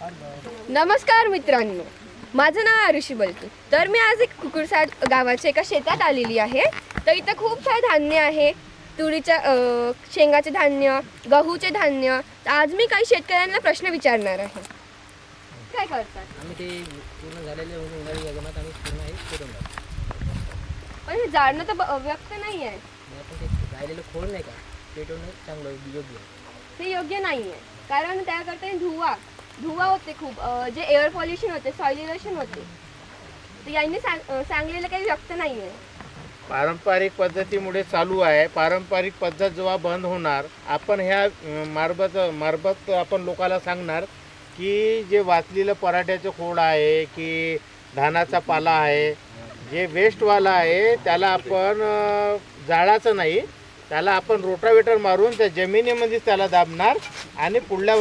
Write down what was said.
नमस्कार मित्रांनो, माझं नाव आरुषी बलके. तर मी आज एक कुकुरसाड गावाच्या एका शेतात आलेली आहे. तर इथं खूप सारे धान्य आहे, तुरीच्या शेंगाचे धान्य, गहूचे धान्य. तर आज मी काही शेतकऱ्यांना प्रश्न विचारणार आहे. काय करतात? आम्ही ते पूर्ण झालेले उन्हाळी हंगामात आम्ही पूर्ण हे पेटवून टाकतो. पण हे जाळणं तर व्यक्त नाही आहे. आणि आपण ते राहिलेलं खोड नाही का पेटवणं चांगलं योग्य आहे. ते योग्य नाही आहे, कारण त्याकरता धुवा होते खूप, जे एअर पॉल्युशन होते, सॉइल इरोशन होते. तर यांनी सांगलेलं काही व्यक्त नाही आहे. पारंपरिक पद्धतीमुळे चालू आहे. पारंपरिक पद्धत जेव्हा बंद होणार, आपण ह्या मार्फत आपण लोकांना सांगणार की जे वाचलेलं पराठ्याचं खोड आहे की धानाचा पाला आहे, जे वेस्टवाला आहे त्याला आपण जाळाचं नाही, त्याला आपण रोटावेटर मारून त्या जमिनीमध्येच त्याला दाबणार आणि पुढल्या